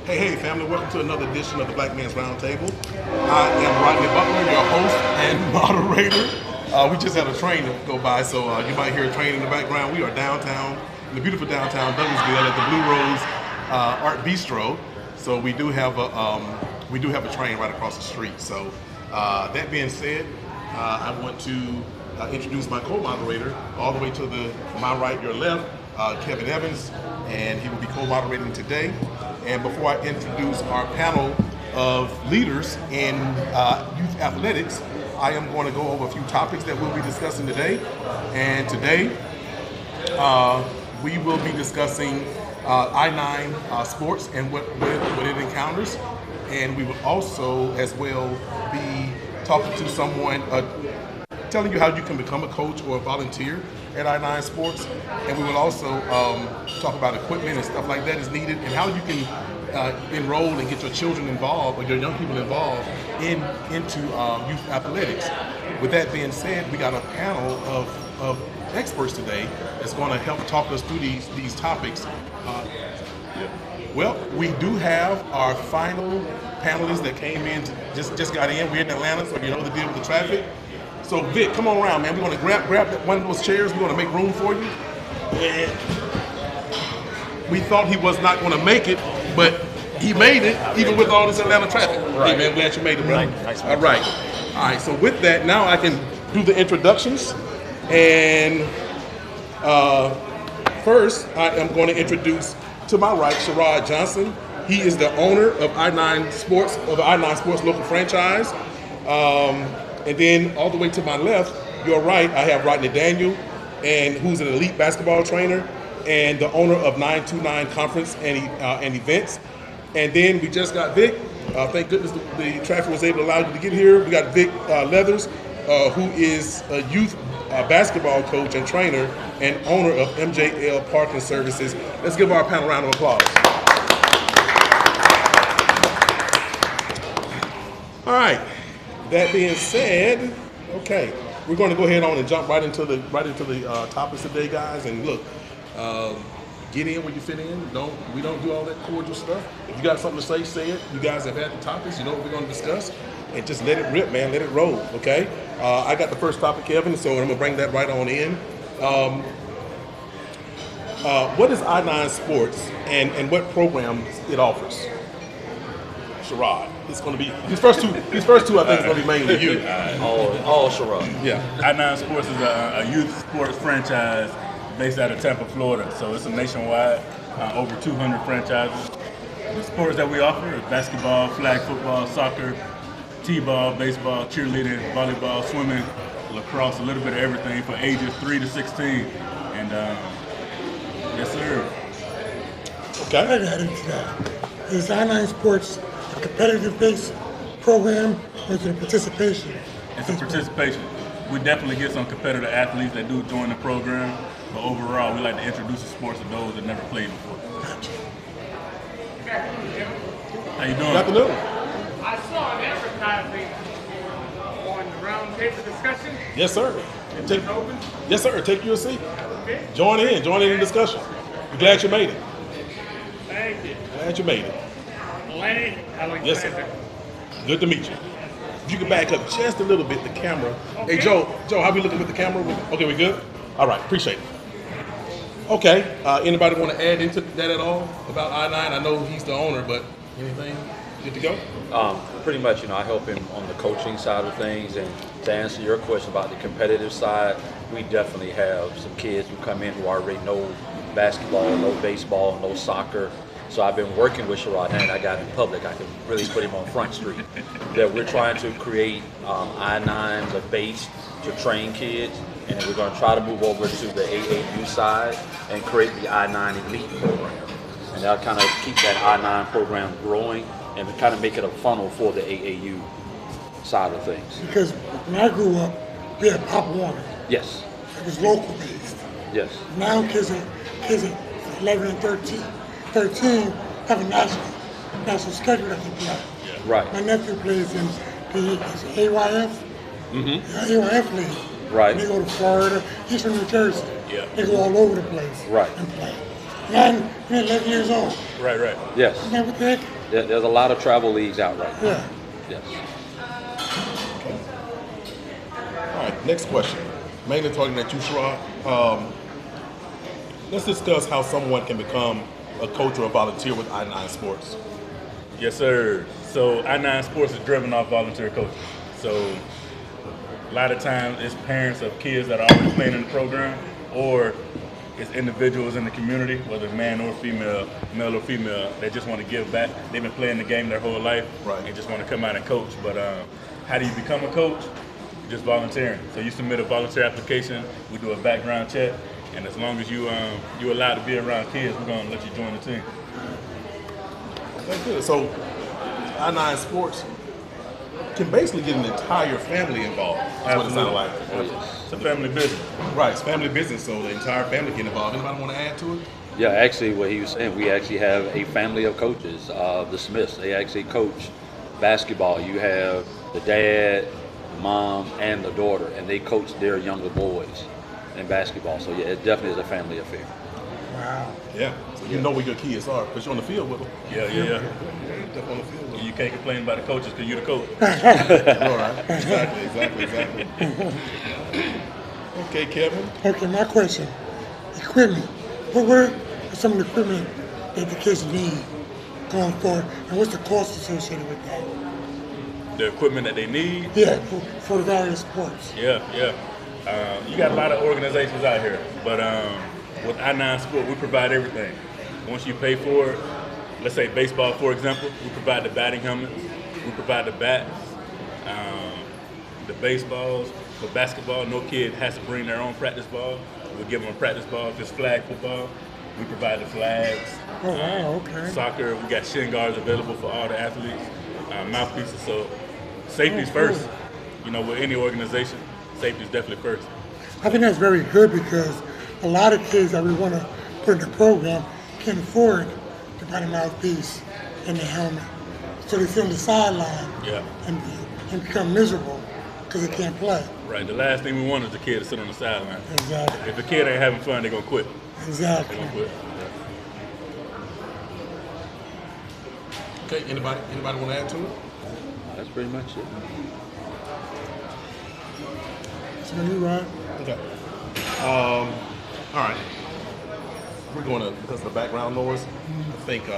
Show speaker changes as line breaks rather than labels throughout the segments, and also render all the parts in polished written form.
Hey, family, welcome to another edition of the Black Man's Roundtable. I am Rodney Butler, your host and moderator. We just had a train go by, so you might hear a train in the background. We are downtown, in the beautiful downtown Douglasville at the Blue Rose Art Bistro. So we do have a train right across the street. So that being said, I want to introduce my co-moderator all the way to my right, your left, Kevin Evans, and he will be co-moderating today. And before I introduce our panel of leaders in youth athletics, I am going to go over a few topics that we'll be discussing today. And today, we will be discussing I-9 sports and what it encounters. And we will also, as well, be talking to someone, telling you how you can become a coach or a volunteer at I-9 Sports, and we will also talk about equipment and stuff like that is needed, and how you can enroll and get your children involved or your young people involved into youth athletics. With that being said, we got a panel of experts today that's going to help talk us through these topics. Well, we do have our final panelists that came in, just got in. We're in Atlanta, so you know the deal with the traffic. So Vic, come on around, man. We're gonna grab one of those chairs. We're gonna make room for you. And we thought he was not gonna make it, but he made it, even with all this Atlanta traffic. Right. Hey man, glad you made it, brother. Nice. All right. So with that, now I can do the introductions. And first, I am going to introduce to my right, Sherrod Johnson. He is the owner of I-9 Sports, of the I-9 Sports local franchise. And then all the way to my left, your right, I have Rodney Daniel, and who's an elite basketball trainer and the owner of 929 Conference and Events. And then we just got Vic. Thank goodness the traffic was able to allow you to get here. We got Vic Leathers, who is a youth basketball coach and trainer and owner of MJL Parking Services. Let's give our panel a round of applause. All right. That being said, okay, we're going to go ahead on and jump right into the topics today, guys. And look, get in where you fit in. We don't do all that cordial stuff. If you got something to say it. You guys have had the topics. You know what we're going to discuss, and just let it rip, man. Let it roll. Okay. I got the first topic, Kevin. So I'm gonna bring that right on in. What is I-9 Sports and what programs it offers? Sherrod. It's going to be these first two. I think it's going to be mainly you.
All Sherrod.
Yeah.
I-9 Sports is a youth sports franchise based out of Tampa, Florida. So it's a nationwide, over 200 franchises. The sports that we offer are basketball, flag football, soccer, t-ball, baseball, cheerleading, volleyball, swimming, lacrosse, a little bit of everything for ages 3 to 16. And yes, sir.
Okay.
I got into that. Is I-9 Sports a competitive-based program, or is it a participation?
It's a participation. We definitely get some competitive athletes that do join the program, but overall, we like to introduce the sports to those that never played before.
Gotcha.
How you doing?
Good afternoon.
I saw an advertising on the roundtable discussion.
Yes, sir.
Is it open?
Yes, sir. Take your seat.
Okay.
Join in the discussion. We're glad you made it.
Thank you.
Glad you made it.
Lenny,
Yes, sir. Good to meet you. If you could back up just a little bit, the camera.
Okay.
Hey, Joe, how we looking with the camera? Okay, we good? All right, appreciate it. Okay, anybody want to add into that at all about I-9? I know he's the owner, but anything? Good to go?
Pretty much, I help him on the coaching side of things. And to answer your question about the competitive side, we definitely have some kids who come in who already know basketball, know baseball, know soccer. So I've been working with Sherrod, and I got in public. I can really put him on Front Street. That we're trying to create I-9s, a base to train kids, and then we're going to try to move over to the AAU side and create the I-9 Elite program. And that'll kind of keep that I-9 program growing and kind of make it a funnel for the AAU side of things.
Because when I grew up, we had Pop Warner.
Yes.
It was local based.
Yes.
Now kids at 11 and 13 have a national schedule that they play.
Right.
My nephew plays in the AYF, AYF league.
Right.
They go to Florida. He's from New Jersey.
Yeah.
They go all over the place.
Right.
And play. 11 years old.
Right.
Yes.
Isn't that what the heck?
There's a lot of travel leagues out right now.
Yeah.
Yes.
All right, next question. Mainly talking at you, Sherrod. Let's discuss how someone can become a coach or a volunteer with I9 Sports.
Yes, sir. So I9 Sports is driven off volunteer coaching. So a lot of times it's parents of kids that are already playing in the program, or it's individuals in the community, whether man or female, male or female, that just want to give back. They've been playing the game their whole life,
Right.
and just want to come out and coach. But how do you become a coach? Just volunteering. So you submit a volunteer application, we do a background check, and as long as you're allowed to be around kids, we're gonna let you join the team.
That's good. So I9 Sports can basically get an entire family involved. That's what it sounded like.
It's a family business.
Right, it's family business, so the entire family get involved. Anybody want to add to it?
Yeah, actually, what he was saying, we actually have a family of coaches. The Smiths, they actually coach basketball. You have the dad, the mom, and the daughter, and they coach their younger boys in basketball. So yeah, it definitely is a family affair.
Wow.
Yeah. So you know where your kids are because you're on the field with them.
Yeah.
Definitely on the field with them.
You can't complain about the coaches because you're the coach.
All right. Exactly. Okay, Kevin.
Okay, my question. Equipment. What are some of the equipment that the kids need going forward, and what's the cost associated with that?
The equipment that they need.
Yeah, for the various sports.
Yeah. You got a lot of organizations out here, but with I9 Sport, we provide everything. Once you pay for it, let's say baseball, for example, we provide the batting helmets, we provide the bats, the baseballs. For basketball, no kid has to bring their own practice ball. We give them a practice ball. If it's flag football, we provide the flags.
Oh, wow, okay.
Soccer, we got shin guards available for all the athletes, mouthpieces. So safety's
cool.
first. You know, with any organization, safety's definitely first.
I think that's very good because a lot of kids that we want to put in the program can't afford to buy the mouthpiece and the helmet. So they sit on the sideline
Yeah.
and become miserable because they can't play.
Right. The last thing we want is the kid to sit on the sideline.
Exactly.
If the kid ain't having fun, they're gonna quit.
Exactly.
They're gonna quit.
Okay, anybody want to add to it?
That's pretty much it.
So you right?
Okay. All right. We're going to, because of the background noise, I think he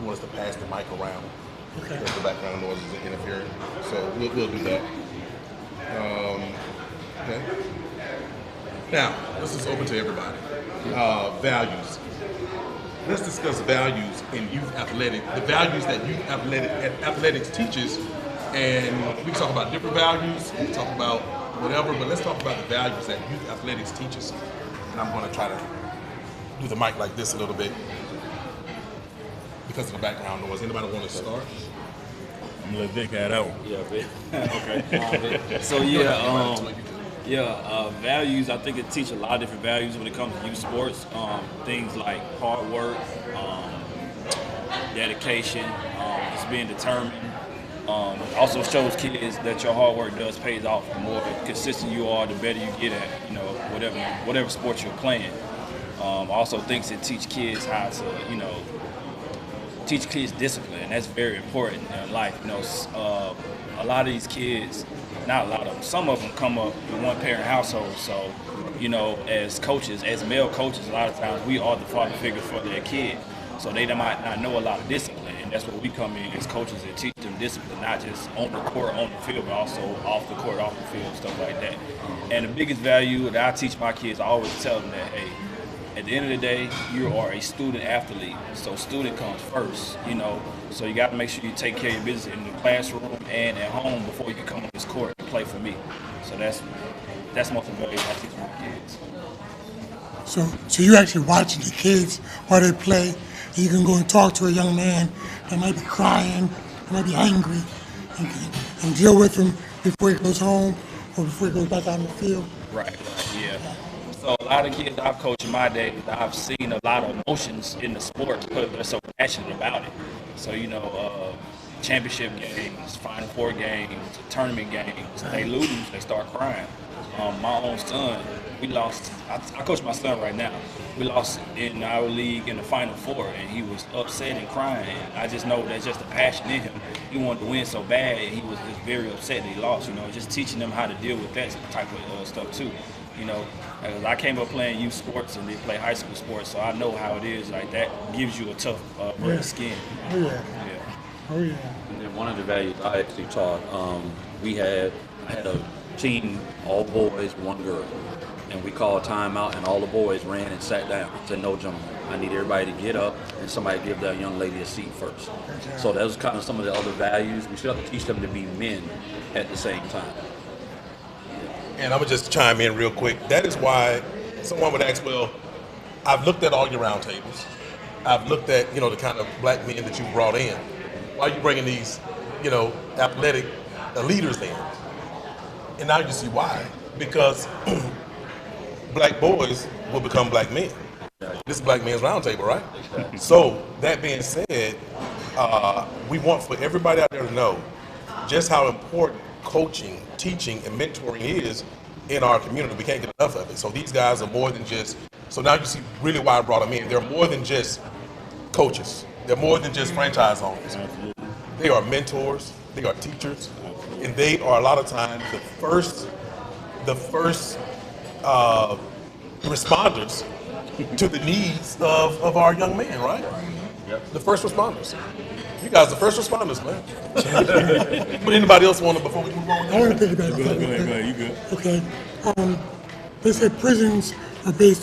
wants us to pass the mic around.
Okay.
Because the background noise is interfering. So we'll do that. Okay. Now, this is open to everybody. Values. Let's discuss values in youth athletics, the values that youth athletics teaches, and we can talk about different values, we can talk about whatever, but let's talk about the values that youth athletics teaches. And I'm going to try to do the mic like this a little bit because of the background noise. Anybody want to start?
I'm gonna let Vic have that one.
Yeah, okay. So values. I think it teaches a lot of different values when it comes to youth sports. Things like hard work, dedication, just being determined. Also shows kids that your hard work does pays off. The more consistent you are, the better you get at whatever sport you're playing. Also things that teach kids how to teach kids discipline, and that's very important in life. A lot of these kids, not a lot of them, some of them come up in one-parent households. So, as coaches, as male coaches, a lot of times we are the father figure for their kid. So they might not know a lot of discipline, and that's where we come in as coaches and teach them discipline, not just on the court, on the field, but also off the court, off the field, stuff like that. And the biggest value that I teach my kids, I always tell them that, hey, at the end of the day, you are a student athlete, so student comes first, So you got to make sure you take care of your business in the classroom and at home before you can come on this court and play for me. So that's most of the value I teach my kids.
So you actually watching the kids while they play. You can go and talk to a young man that might be crying, that might be angry, and deal with him before he goes home or before he goes back out on the field.
Right, yeah. So a lot of kids I've coached in my day, I've seen a lot of emotions in the sport because they're so passionate about it. So, championship games, Final Four games, tournament games, they lose, they start crying. My own son, we lost. I coach my son right now. We lost in our league in the Final Four, and he was upset and crying. And I just know that's just the passion in him. He wanted to win so bad, and he was just very upset that he lost. You know, just teaching them how to deal with that type of stuff too. You know, because I came up playing youth sports and they play high school sports, so I know how it is. Like that gives you a tough skin.
Oh yeah.
Yeah.
Oh yeah.
And then one of the values I actually taught, I had a team, all boys, one girl. And we called timeout, and all the boys ran and sat down. Said, no, gentlemen, I need everybody to get up and somebody give that young lady a seat first. So that was kind of some of the other values. We still have to teach them to be men at the same time.
And I'm gonna just chime in real quick. That is why someone would ask, well, I've looked at all your roundtables. I've looked at, the kind of black men that you brought in. Why are you bringing these, athletic leaders in? And now you see why. Because black boys will become black men. This is Black Men's Roundtable, right? So that being said, we want for everybody out there to know just how important coaching, teaching, and mentoring is in our community. We can't get enough of it. So these guys are more than just, so now you see really why I brought them in. They're more than just coaches. They're more than just franchise owners. They are mentors, they are teachers, and they are a lot of times the first responders to the needs of our young men, right? Yep. The first responders. You guys are the first responders, man. But anybody else want to, before we move on?
I want to think about it.
Go ahead, you good.
Okay. They say prisons are built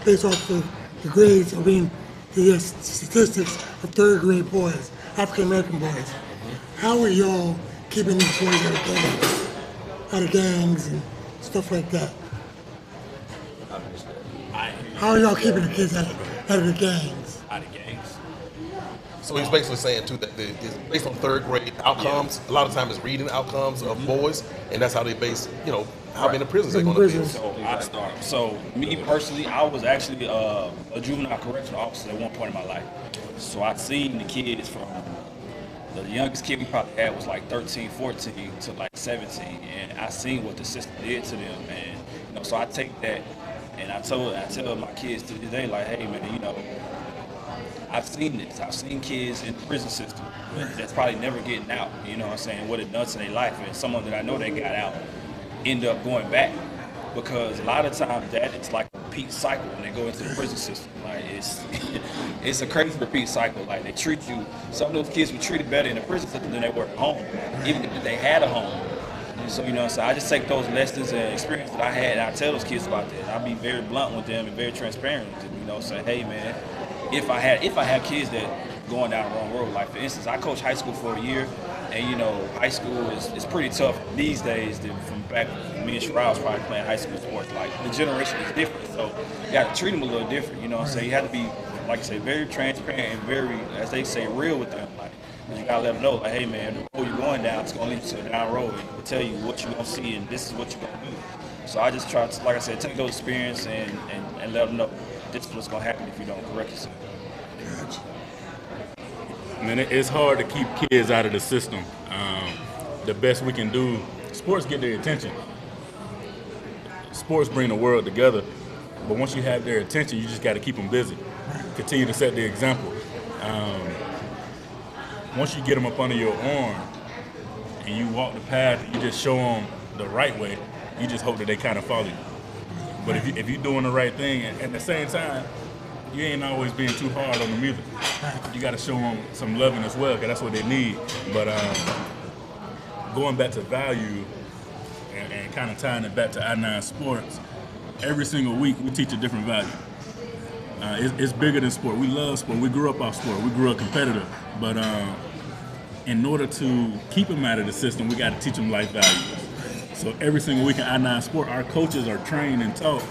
based off of the grades, the statistics of third grade boys, African American boys. How are y'all keeping these boys out of gangs and stuff like that? How are y'all keeping the kids out of the gangs?
Out of gangs.
So he's basically saying too that it's based on third grade outcomes. A lot of times it's reading outcomes of boys, and that's how they base, how many prisons they're going to be.
So I start. So me personally, I was actually a juvenile correctional officer at one point in my life. So I'd seen the kids from the youngest kid we probably had was like 13, 14 to like 17, and I seen what the system did to them, and so I take that and I tell my kids to this day, like, hey man, I've seen this. I've seen kids in the prison system that's probably never getting out, what I'm saying, what it does to their life. And someone that I know that got out end up going back, because a lot of times that it's like a repeat cycle when they go into the prison system. Like it's a crazy repeat cycle. Like they treat you, some of those kids were treated better in the prison system than they were at home, even if they had a home. And so, so I just take those lessons and experience that I had, and I tell those kids about that. I'll be very blunt with them and very transparent with them, say, hey man, if I have kids that going down the wrong road, like for instance, I coached high school for a year, and high school is pretty tough these days than from back when me and Sherrod was probably playing high school sports. Like the generation is different, so you got to treat them a little different, So you have to be, like I say, very transparent and very, as they say, real with them. Like you gotta let them know, like, hey man, the road you're going down, it's gonna lead you to the down road. It will tell you what you're gonna see, and this is what you're gonna do. So I just try to, like I said, take those experience and let them know this is what's gonna happen if you don't correct yourself.
Man, it's hard to keep kids out of the system. The best we can do, sports get their attention. Sports bring the world together, but once you have their attention, you just got to keep them busy. Continue to set the example. Once you get them up under your arm and you walk the path, you just show them the right way, you just hope that they kind of follow you. But if you're doing the right thing, and at the same time, you ain't always being too hard on them either. You got to show them some loving as well, because that's what they need. But going back to value and kind of tying it back to I-9 Sports, every single week we teach a different value. It's bigger than sport. We love sport. We grew up off sport. We grew up competitive. But in order to keep them out of the system, we got to teach them life values. So every single week in I-9 Sport, our coaches are trained and taught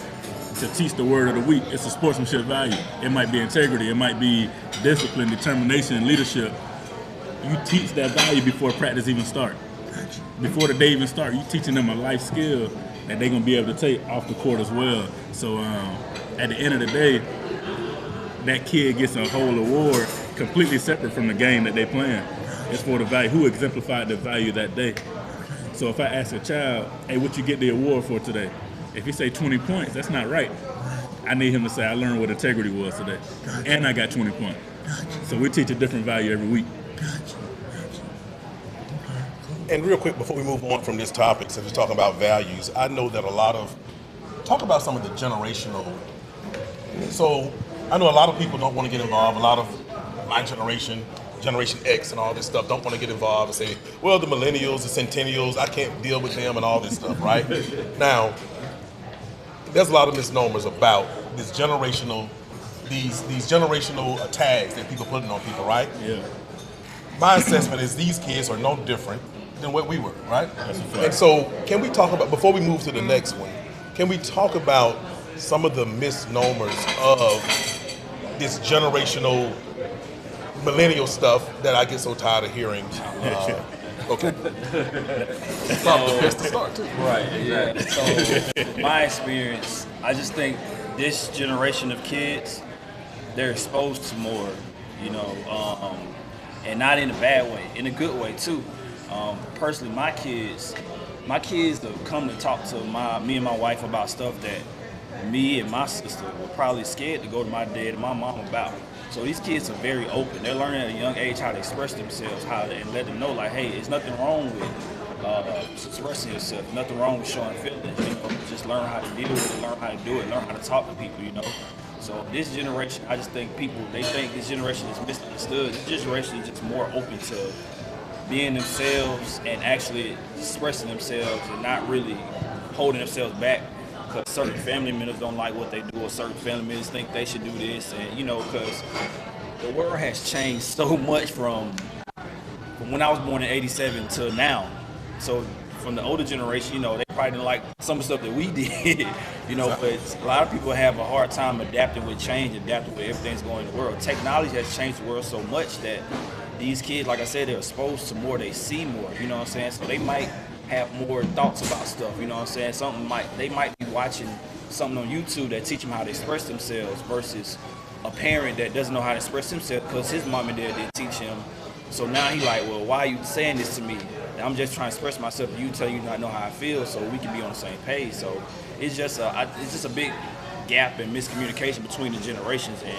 to teach the word of the week. It's a sportsmanship value. It might be integrity. It might be discipline, determination, and leadership. You teach that value before practice even starts. Before the day even starts, you're teaching them a life skill that they're going to be able to take off the court as well. So at the end of the day, that kid gets a whole award completely separate from the game that they're playing. It's for the value, who exemplified the value that day. So if I ask a child, hey, what you get the award for today? If he say 20 points, that's not right. I need him to say, I learned what integrity was today.
Gotcha.
And I got 20 points.
Gotcha.
So we teach a different value every week.
Gotcha. Gotcha. Okay. Cool.
And real quick, before we move on from this topic, since we're talking about values, I know that talk about some of the generational. So I know a lot of people don't want to get involved. A lot of my Generation X and all this stuff don't want to get involved and say, well, the millennials, the centennials, I can't deal with them and all this stuff, right? Now, there's a lot of misnomers about these generational tags that people putting on people, right?
Yeah.
My assessment is these kids are no different than what we were, right?
That's a fact.
And so can we talk about, before we move to the next one, can we talk about some of the misnomers of this generational millennial stuff that I get so tired of hearing? Okay. Probably the best to start too.
Right, exactly. So, my experience, I just think this generation of kids, they're exposed to more, and not in a bad way, in a good way too. Personally, my kids have come to talk to me and my wife about stuff that me and my sister were probably scared to go to my dad and my mom about. So these kids are very open. They're learning at a young age how to express themselves, and let them know, like, hey, there's nothing wrong with expressing yourself, nothing wrong with showing feelings. Just learn how to deal with it, learn how to do it, learn how to talk to people. So this generation, I just think they think this generation is misunderstood. This generation is just more open to being themselves and actually expressing themselves and not really holding themselves back because certain family members don't like what they do, or certain family members think they should do this, and because the world has changed so much from when I was born in '87 to now. So from the older generation, they probably didn't like some of the stuff that we did, but a lot of people have a hard time adapting with change, adapting with everything's going in the world. Technology has changed the world so much that these kids, like I said, they're exposed to more, they see more, So they might have more thoughts about stuff, they might be watching something on YouTube that teach them how to express themselves versus a parent that doesn't know how to express himself because his mom and dad didn't teach him. So now he like, well, why are you saying this to me? And I'm just trying to express myself. You tell you not know how I feel, so we can be on the same page. So it's just a big gap in miscommunication between the generations, and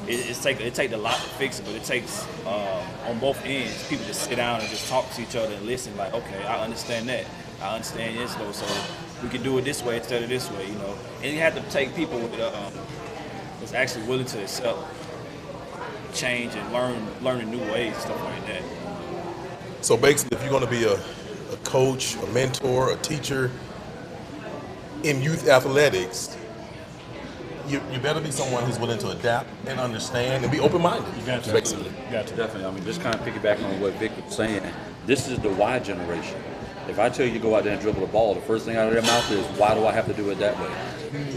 it takes a lot to fix it. But it takes on both ends people to sit down and just talk to each other and listen. Like, okay, I understand that. I understand this though. So we can do it this way instead of this way. And you have to take people that's actually willing to accept change and learning new ways and stuff like that.
So basically, if you're going to be a coach, a mentor, a teacher in youth athletics, you better be someone who's willing to adapt and understand and be open-minded.
You got to.
Basically.
Got to.
Definitely. Just kind of piggybacking on what Vic was saying, this is the why generation. If I tell you to go out there and dribble the ball, the first thing out of their mouth is, why do I have to do it that way?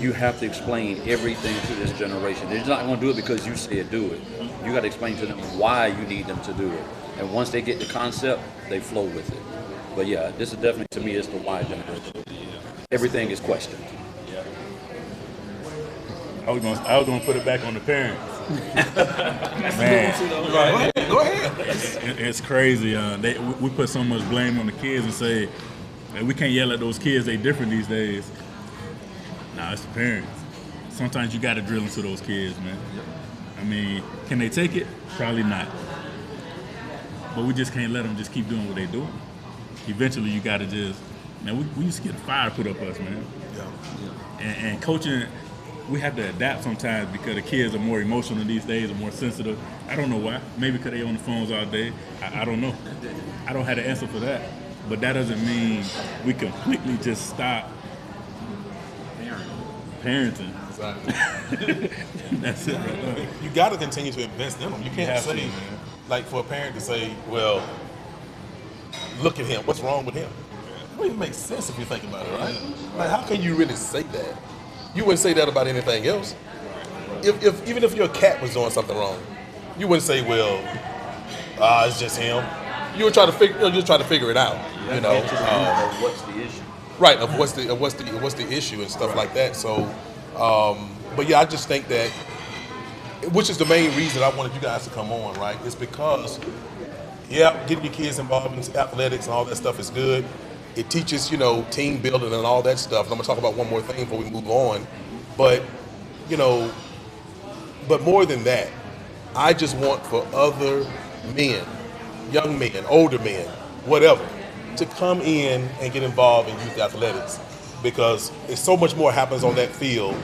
You have to explain everything to this generation. They're not going to do it because you said do it. You got to explain to them why you need them to do it. And once they get the concept, they flow with it. But yeah, this is definitely, to me, it's the why generation. Everything is questioned.
I was gonna put it back on the parents. Man,
Go ahead.
it's crazy. We put so much blame on the kids and say, hey, we can't yell at those kids. They different these days. Nah, it's the parents. Sometimes you got to drill into those kids, man. I mean, can they take it? Probably not. But we just can't let them just keep doing what they're doing. Eventually, you got to just, man, we used to get a fire put up us, man. And coaching, we have to adapt sometimes because the kids are more emotional these days, are more sensitive. I don't know why. Maybe because they on the phones all day. I don't know. I don't have the answer for that. But that doesn't mean we completely just stop parenting.
Exactly.
That's it right there.
You got to continue to invest in them. You can't say, like, for a parent to say, well, look at him. What's wrong with him? It doesn't even make sense if you think about it, right? Like, how can you really say that? You wouldn't say that about anything else. Even if your cat was doing something wrong, you wouldn't say, well, it's just him. You would try to figure it out.
What's the issue?
Right, of what's the issue and stuff like that. So, but yeah, I just think that, which is the main reason I wanted you guys to come on, right? It's because, getting your kids involved in athletics and all that stuff is good. It teaches, team building and all that stuff. And I'm gonna talk about one more thing before we move on. But, you know, but more than that, I just want for other men, young men, older men, whatever, to come in and get involved in youth athletics, because it's so much more happens on that field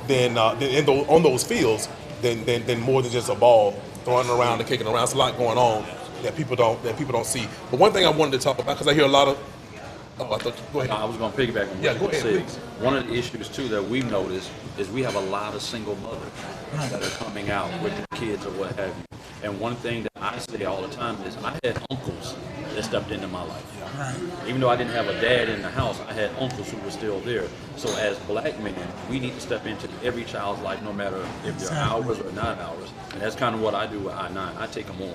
on those fields than more than just a ball throwing around and kicking around. It's a lot going on that people don't see. But one thing I wanted to talk about, because I hear a lot of go ahead.
I was going to piggyback on what you
go ahead,
said.
please.
One of the issues too that we've noticed is we have a lot of single mothers that are coming out with the kids or what have you. And one thing that I say all the time is I had uncles that stepped into my life. Even though I didn't have a dad in the house, I had uncles who were still there. So as black men, we need to step into every child's life, no matter if they're ours or not ours. And that's kind of what I do with I-9. I take them on.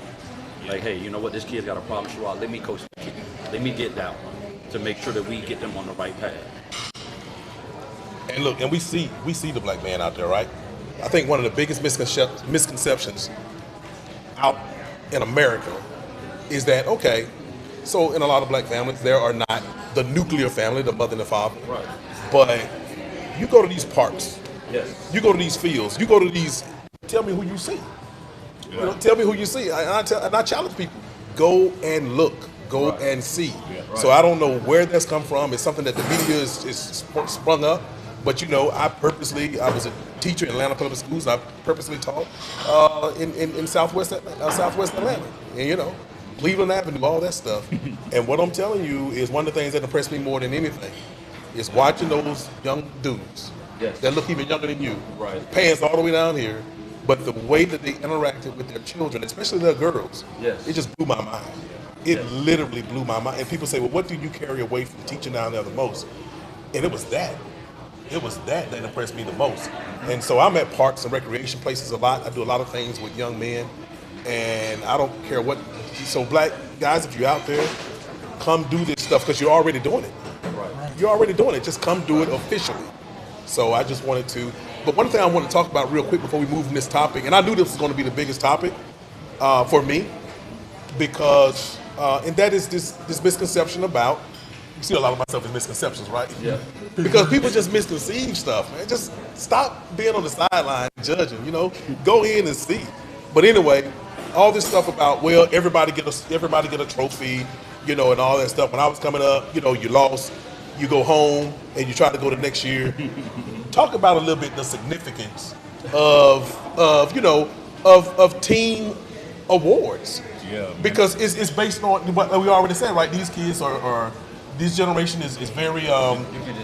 Like, hey, you know what? This kid's got a problem. Sure, let me coach the kid. Let me get that one to make sure that we get them on the right path.
And look, and we see the black man out there, right? I think one of the biggest misconceptions out in America is that, okay, so in a lot of black families, there are not the nuclear family, the mother and the father.
Right.
But you go to these parks,
Yes.
you go to these fields, you go to these, tell me who you see. Tell me who you see. And I challenge people, go and look, go and see. So I don't know where that's come from. It's something that the media is sprung up. But I was a teacher in Atlanta Public Schools, and I purposely taught in Southwest Atlanta. And Cleveland Avenue, all that stuff. And what I'm telling you is one of the things that impressed me more than anything is watching those young dudes that look even younger than you, pants all the way down here, but the way that they interacted with their children, especially their girls, it just blew my mind. It literally blew my mind. And people say, well, what do you carry away from teaching down there the most? And it was that. It was that impressed me the most. And so I'm at parks and recreation places a lot. I do a lot of things with young men, and I don't care what. So black guys, if you're out there, come do this stuff, because you're already doing it. You're already doing it. Just come do it officially. So I just wanted to. But one thing I want to talk about real quick before we move from this topic, and I knew this was going to be the biggest topic for me, because and that is this misconception about. You see a lot of myself in misconceptions, right? Yeah. Because people just misconceive stuff, man. Just stop being on the sideline judging. Go in and see. But anyway, all this stuff about, well, everybody get a trophy, and all that stuff. When I was coming up, you lost, you go home and you try to go the next year. Talk about a little bit the significance of team awards. Yeah. Man. Because it's based on what we already said, right? These kids are this generation is very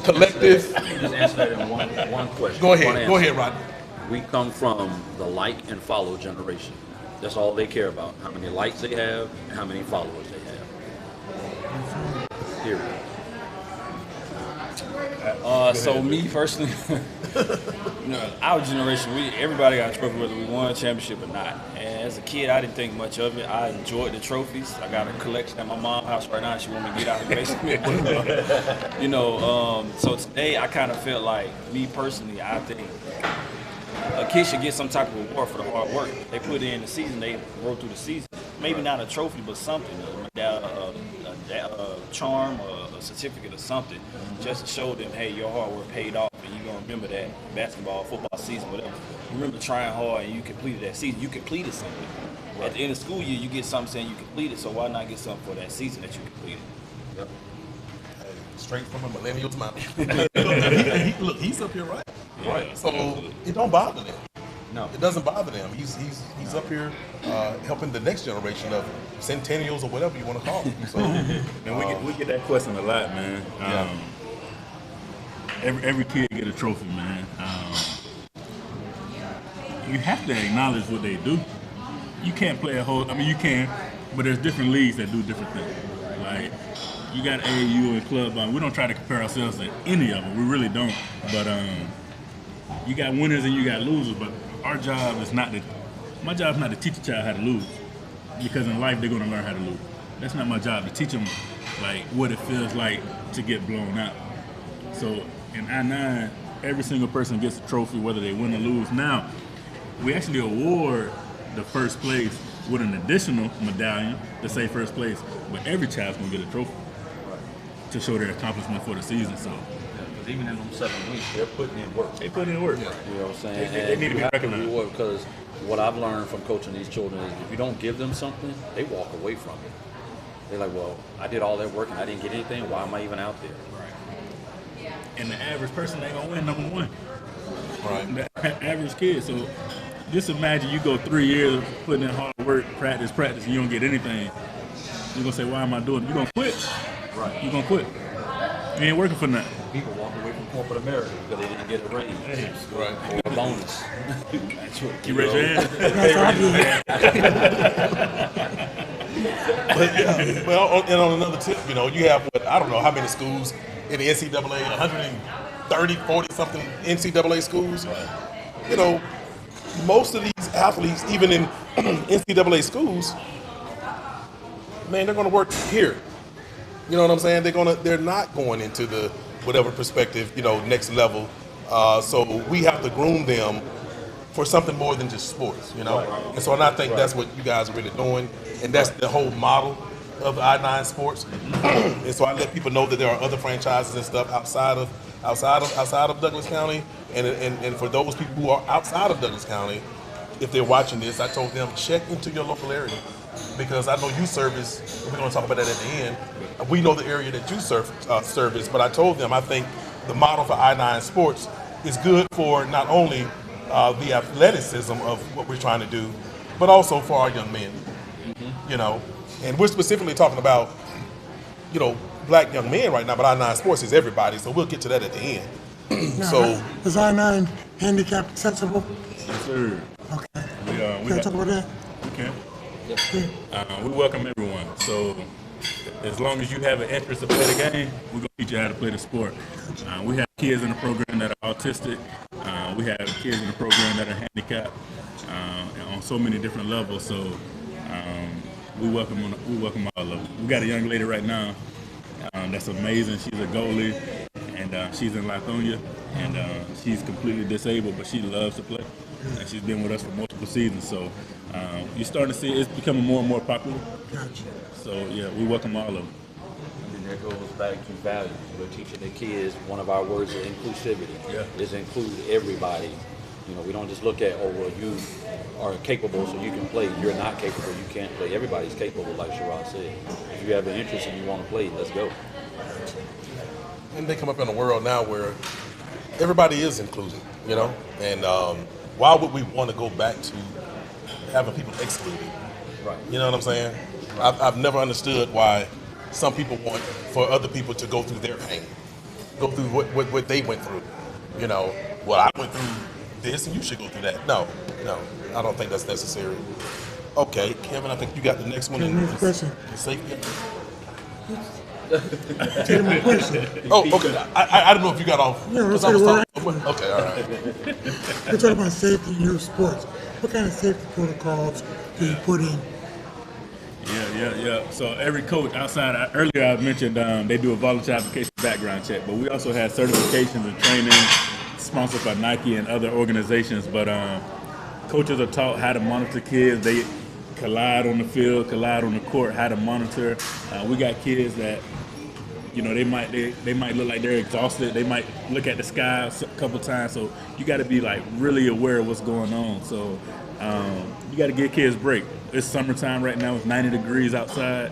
collective.
You can just answer that in one question.
Go ahead, Rodney.
We come from the like and follow generation. That's all they care about. How many likes they have and how many followers they have. Period.
So me personally, our generation, everybody got a trophy whether we won a championship or not. And as a kid, I didn't think much of it. I enjoyed the trophies. I got a collection at my mom's house right now. She want me to get out the basement. So today I kind of felt like, me personally, I think a kid should get some type of reward for the hard work they put in the season. They rode through the season. Maybe not a trophy, but something, a charm, or a certificate or something, just to show them, hey, your hard work paid off, and you're going to remember that basketball, football season, whatever. Remember trying hard and you completed that season. You completed something. At the end of the school year, you get something saying you completed, so why not get something for that season that you completed?
Yep. Straight from a millennial's mouth. Look, he's up here, right?
Yeah,
right. So it don't bother them.
No,
it doesn't bother them. He's up here helping the next generation of centennials or whatever you want to call them. So,
and we get that question a lot, man. Every kid get a trophy, man. You have to acknowledge what they do. You can't play you can, but there's different leagues that do different things. Like, you got AAU and club. We don't try to compare ourselves to any of them. We really don't. But you got winners and you got losers. But our job is not my job is not to teach a child how to lose, because in life they're going to learn how to lose. That's not my job, to teach them like what it feels like to get blown out. So in I-9, every single person gets a trophy, whether they win or lose. Now, we actually award the first place with an additional medallion to say first place, but every child's gonna get a trophy. to show their accomplishment for the season. So
Because even in them 7 weeks, they're putting in work.
they put in work.
You know what I'm saying?
They need to be recognized.
Reward, because what I've learned from coaching these children is if you don't give them something, they walk away from it. They're like, well, I did all that work and I didn't get anything. Why am I even out there?
And the average person ain't gonna win number one.
Right.
The average kid. So just imagine you go 3 years putting in hard work, practice, and you don't get anything. You're gonna say, why am I doing it? You're gonna quit.
Right.
You're gonna quit. You ain't working for nothing.
People walk away from corporate America because they didn't get a raise
Right.
or a bonus. That's what
You raise your hand.
That's what I did.
But, well, and on another tip, you know, you have I don't know how many schools in the NCAA, 130, 40 something NCAA schools. You know, most of these athletes, even in NCAA schools, man, they're going to work here. You know what I'm saying? They're not going into the whatever perspective, you know, next level. So we have to groom them for something more than just sports, you know. And so I think that's what you guys are really doing, and that's the whole model of the I-9 Sports. And so I let people know that there are other franchises and stuff outside of Douglas County, and for those people who are outside of Douglas County, if they're watching this, I told them check into your local area, because I know you service. We're going to talk about that at the end. We know the area that you service, but I told them I think the model for I-9 Sports is good for not only the athleticism of what we're trying to do, but also for our young men. You know, and we're specifically talking about, you know, black young men right now, but I-9 Sports is everybody, so we'll get to that at the end.
Now,
So,
is I-9 handicap accessible?
Yes, sir.
Okay.
We
Can I talk about that?
can. We welcome everyone. So as long as you have an interest to play the game, we're gonna teach you how to play the sport. We have kids in the program that are autistic. We have kids in the program that are handicapped on so many different levels. So we welcome all of them. We got a young lady right now that's amazing. She's a goalie, and she's in Lithonia, and she's completely disabled, but she loves to play. And she's been with us for multiple seasons. So you're starting to see it's becoming more and more popular.
Gotcha.
So yeah, we welcome all of them.
And that goes back to values. We're teaching the kids, one of our words is inclusivity.
Yeah.
Is include everybody. You know, we don't just look at, oh, well, you are capable so you can play. You're not capable, you can't play. Everybody's capable, like Sherrod said. If you have an interest and you want to play, let's go.
and they come up in a world now where everybody is included, you know, and why would we want to go back to having people excluded?
Right.
You know what I'm saying? I've never understood why some people want for other people to go through their pain, go through what they went through. You know, well, I went through this and you should go through that. No, I don't think that's necessary. Okay, Kevin, I think you got the next one.
Next question.
Safety.
Take my question.
Oh, okay. I don't know if you got off.
No,
'cause
okay, well,
okay, all right.
We're talking about safety in youth sports. What kind of safety protocols do you put in?
Yeah. So every coach outside, earlier I mentioned they do a volunteer application background check, but we also have certifications and training sponsored by Nike and other organizations. But coaches are taught how to monitor kids. They collide on the field, collide on the court, how to monitor. We got kids that, you know, they might look like they're exhausted. They might look at the sky a couple times. So you got to be like really aware of what's going on. So you got to give kids a break. It's summertime right now. It's 90 degrees outside.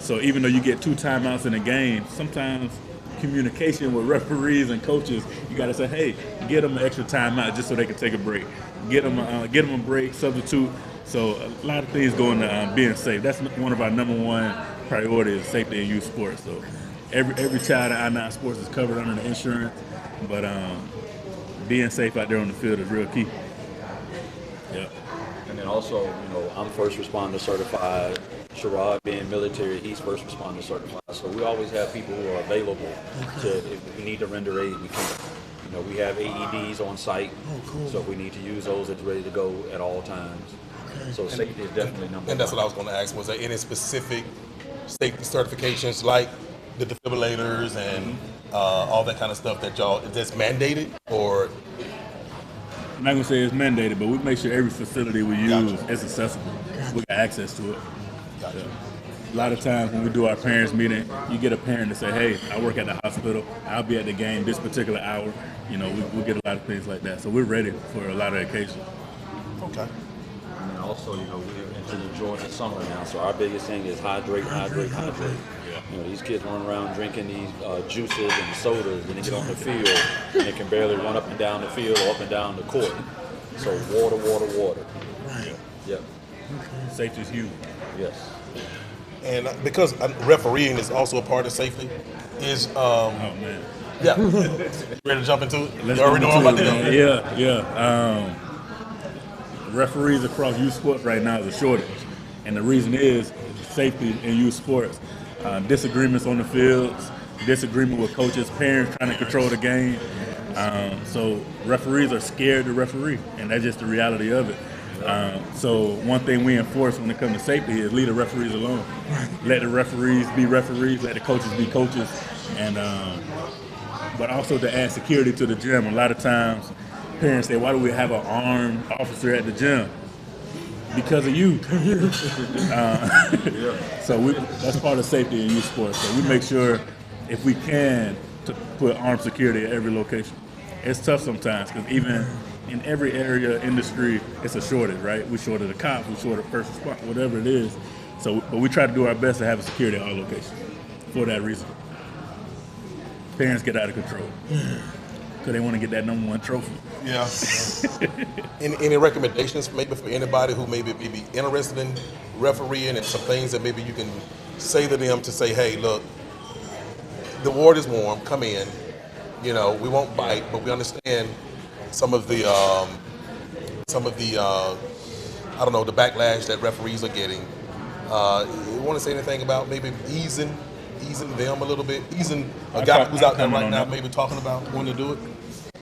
So even though you get 2 timeouts in a game, sometimes communication with referees and coaches, you got to say, hey, get them an extra timeout just so they can take a break. Get them a break, substitute. So a lot of things go into being safe. That's one of our number one priorities, safety in youth sports. So every child at I-9 Sports is covered under the insurance, but being safe out there on the field is real key. Yeah.
And then also, you know, I'm first responder certified. Sherrod being military, he's first responder certified. So we always have people who are available to, if we need to render aid, we can. You know, we have AEDs on site, so if we need to use those, it's ready to go at all times. So safety is definitely number one.
And that's what I was going to ask. Was there any specific safety certifications like the defibrillators and all that kind of stuff that's mandated, or?
I'm not gonna say it's mandated, but we make sure every facility we use
Gotcha.
is accessible. We got access to it.
Gotcha.
A lot of times when we do our parents meeting, you get a parent to say, hey, I work at the hospital. I'll be at the game this particular hour. You know, we get a lot of things like that. So we're ready for a lot of occasions.
Okay.
And then also, you know, we're into the Georgia summer now, so our biggest thing is hydrate. You know, these kids run around drinking these juices and sodas, and they get on the field, and they can barely run up and down the field or up and down the court. So water.
Right.
Yep.
Safety is huge.
Yes.
And because refereeing is also a part of safety, is
Oh, man.
yeah. Ready to jump into it?
Let's
You already know
go
I'm about
into
to
it,
do.
man. Yeah. Referees across youth sports right now is a shortage, and the reason is safety in youth sports. Disagreements on the fields, disagreement with coaches, parents trying to control the game. So referees are scared to referee, and that's just the reality of it. So one thing we enforce when it comes to safety is leave the referees alone. Let the referees be referees, let the coaches be coaches, and but also to add security to the gym. A lot of times parents say, why do we have an armed officer at the gym? Because of you. So that's part of safety in youth sports. So we make sure, if we can, to put armed security at every location. It's tough sometimes because even in every area, industry, it's a shortage, right? We're short of the cops, we're short of first response, whatever it is. So, but we try to do our best to have a security at all locations for that reason. Parents get out of control because they want to get that #1 trophy.
Yeah. Any recommendations maybe for anybody who maybe be interested in refereeing, and some things that maybe you can say to them to say, hey, look, the water is warm, come in. You know, we won't bite, but we understand some of the I don't know, the backlash that referees are getting. You want to say anything about maybe easing them a little bit, easing a guy who's out there right now maybe talking about wanting to do it?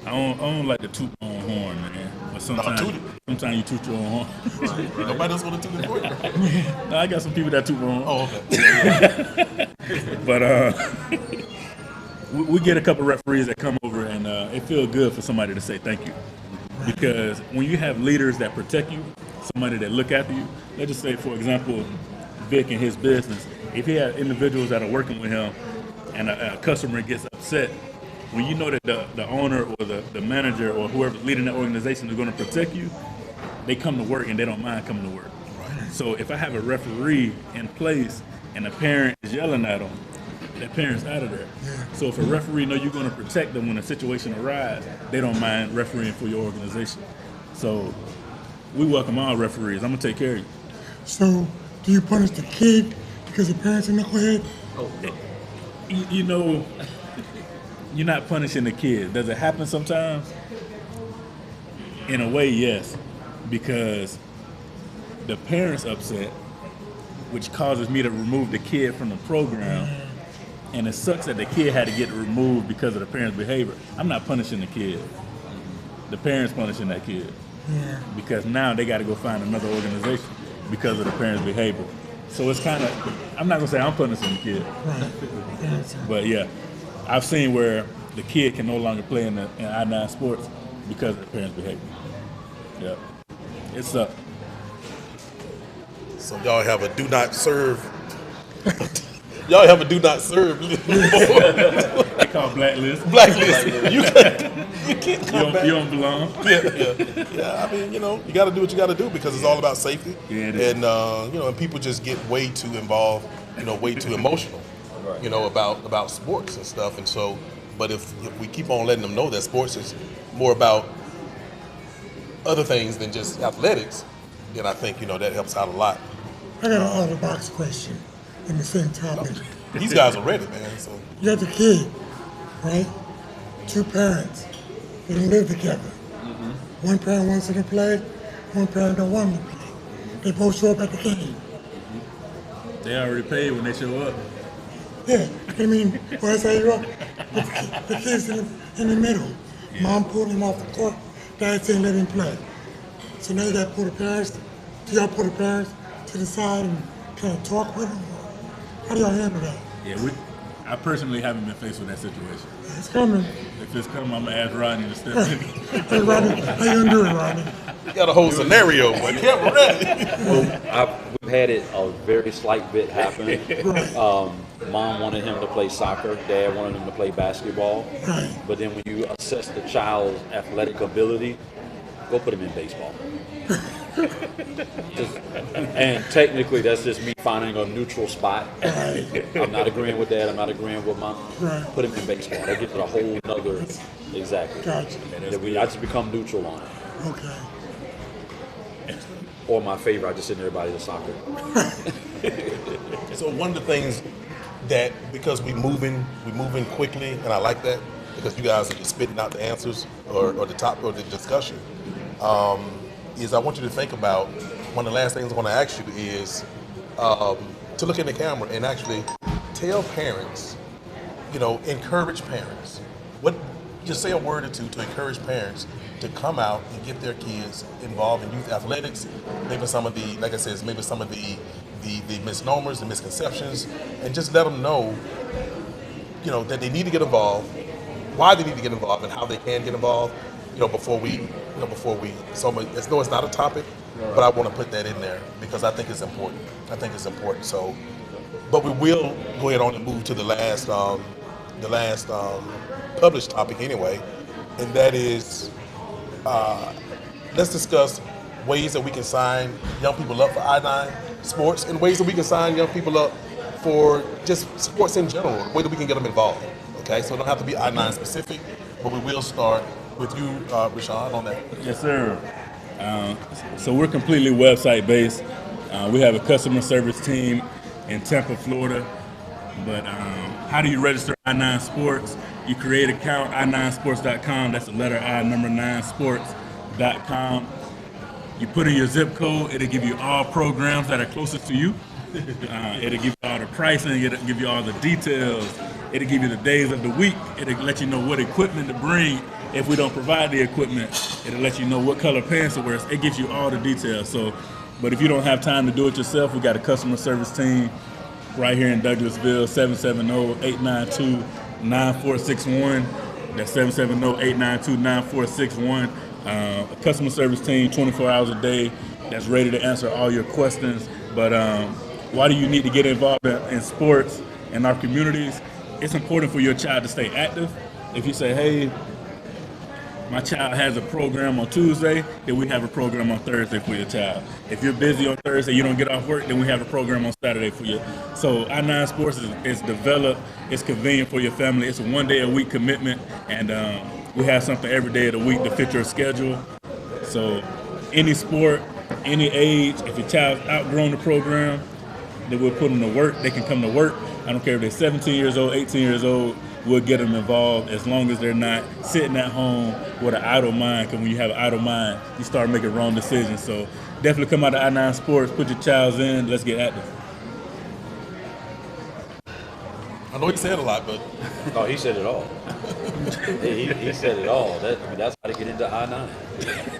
I don't like to toot my own horn, man. But sometimes you toot your own horn.
Right. Nobody else want to toot it for you?
No, I got some people that toot my own horn.
Oh, okay.
But we get a couple referees that come over, and it feels good for somebody to say thank you. Because when you have leaders that protect you, somebody that look after you, let's just say, for example, Vic and his business, if he had individuals that are working with him and a customer gets upset, when you know that the owner or the manager or whoever's leading the organization is going to protect you, they come to work and they don't mind coming to work. Right. So if I have a referee in place and a parent is yelling at them, that parent's out of there. Yeah. So if a referee know you're going to protect them when a situation arises, they don't mind refereeing for your organization. So we welcome all referees. I'm going to take care of you.
So do you punish the kid because the parents are knucklehead?
You know, you're not punishing the kid. Does it happen sometimes? In a way, yes, because the parent's upset, which causes me to remove the kid from the program, and it sucks that the kid had to get removed because of the parent's behavior. I'm not punishing the kid. The parent's punishing that kid.
Yeah.
Because now they got to go find another organization because of the parent's behavior. So it's kind of, I'm not going to say I'm punishing the kid.
Right.
But yeah, I've seen where the kid can no longer play in I-9 sports because of the parents' behavior. Yeah. It sucks.
So y'all have a do not serve. Y'all have a do not serve.
They call blacklist.
Blacklist. You can't come back.
You don't belong.
Yeah. I mean, you know, you got to do what you got to do because it's all about safety.
Yeah, it is.
And you know, and people just get way too involved, you know, way too emotional, you know, about sports and stuff. And so, but if we keep on letting them know that sports is more about other things than just athletics, then I think, you know, that helps out a lot.
I got an out-of-the-box question in the same topic.
These guys are ready, man. So
You got the kid, right? Two parents. They don't live together.
Mm-hmm.
One parent wants them to play, one parent don't want them to play. They both show up at the game.
They already paid when they show up.
Yeah, I mean, well, that's how you are. The kid's in the middle.
Yeah.
Mom pulled him off the court. Dad saying let him play. So now you got to pull the parents. Do y'all pull the parents to the side and kind of talk with them? How do y'all handle that?
Yeah, I personally haven't been faced with that situation.
It's coming.
If it's coming, I'm going to ask Rodney to step in.
Hey, Rodney, how you gonna do it, Rodney?
You got a whole scenario, but camera ready.
We've had it a very slight bit happen. Mom wanted him to play soccer. Dad wanted him to play basketball.
Right.
But then when you assess the child's athletic ability, go put him in baseball. And technically, that's just me finding a neutral spot. I'm not agreeing with that. I'm not agreeing with Mom.
Right.
Put him in baseball. That gives it a whole nother. Exactly.
Gotcha.
I just become neutral on it.
Okay.
Or my favorite, I just send everybody to soccer.
So one of the things that, because we moving quickly, and I like that because you guys are just spitting out the answers or the top of the discussion. Is I want you to think about, one of the last things I want to ask you is to look in the camera and actually tell parents, encourage parents. Just say a word or two to encourage parents to come out and get their kids involved in youth athletics. Maybe some of the, like I said, maybe some of the misnomers, the misconceptions, and just let them know, that they need to get involved, why they need to get involved, and how they can get involved. Before we. So it's not a topic, but I want to put that in there because I think it's important. So, but we will go ahead on and move to the last published topic anyway, and that is let's discuss ways that we can sign young people up for I-9 sports and ways that we can sign young people up for just sports in general, the way that we can get them involved. Okay, so it don't have to be I-9 specific, but we will start with you, Rashawn, on that.
Yes, sir. So we're completely website based. We have a customer service team in Tampa, Florida. But how do you register I9 Sports? You create an account, i9sports.com. That's the letter I, number 9, sports.com. You put in your zip code. It'll give you all programs that are closest to you. It'll give you all the pricing. It'll give you all the details. It'll give you the days of the week. It'll let you know what equipment to bring. If we don't provide the equipment, it'll let you know what color pants to wear. It gives you all the details. But if you don't have time to do it yourself, we got a customer service team right here in Douglasville, 770-892-9461. That's 770-892-9461. A customer service team, 24 hours a day, that's ready to answer all your questions. But why do you need to get involved in sports in our communities? It's important for your child to stay active. If you say, hey, my child has a program on Tuesday, then we have a program on Thursday for your child. If you're busy on Thursday, you don't get off work, then we have a program on Saturday for you. So I9 Sports is developed, it's convenient for your family, it's a one-day-a-week commitment, and we have something every day of the week to fit your schedule. So any sport, any age, if your child's outgrown the program, then we'll put them to work, they can come to work. I don't care if they're 17 years old, 18 years old, we'll get them involved as long as they're not sitting at home with an idle mind. Because when you have an idle mind, you start making wrong decisions. So definitely come out to I9 Sports, put your child in, let's get active.
I know he said a lot, but
Oh, he said it all. he said it all. That's how to get into I-9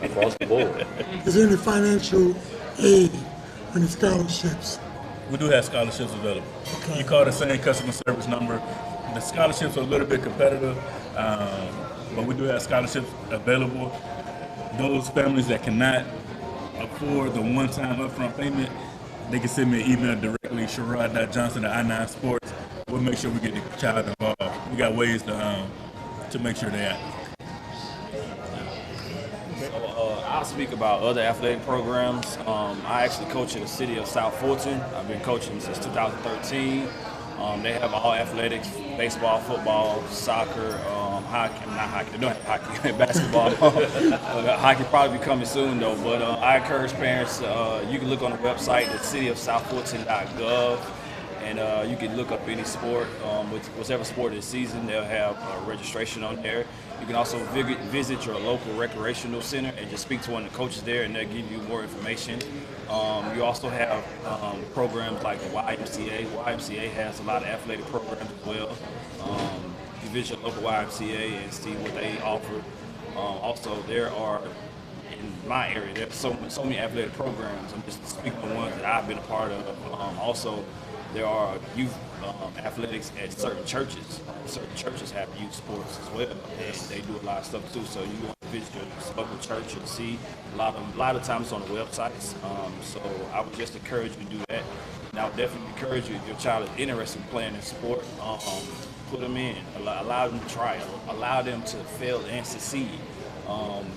across the board.
Is there any financial aid or any scholarships?
We do have scholarships available.
Okay.
You call the same customer service number. The scholarships are a little bit competitive, but we do have scholarships available. Those families that cannot afford the one-time upfront payment, they can send me an email directly, sherrod.johnson@I9 Sports. We'll make sure we get the child involved. We got ways to make sure they're active.
I'll speak about other athletic programs. I actually coach in the city of South Fulton. I've been coaching since 2013. They have all athletics, baseball, football, soccer, hockey. Not hockey, they don't have hockey, basketball. Hockey probably be coming soon though, but I encourage parents, you can look on the website, the cityofsouthfulton.gov, and you can look up any sport, with whatever sport this season, they'll have registration on there. You can also visit your local recreational center and just speak to one of the coaches there, and they'll give you more information. You also have programs like the YMCA. YMCA has a lot of athletic programs as well. You visit your local YMCA and see what they offer. Also, there are, in my area, there's so many athletic programs. I'm just speaking of ones that I've been a part of. Also, there are youth athletics at certain churches. Certain churches have youth sports as well, and they do a lot of stuff too. So you want visit your local church or see. A lot of times on the websites. So I would just encourage you to do that. And I would definitely encourage you, if your child is interested in playing in sport, put them in. Allow them to try it. Allow them to fail and succeed.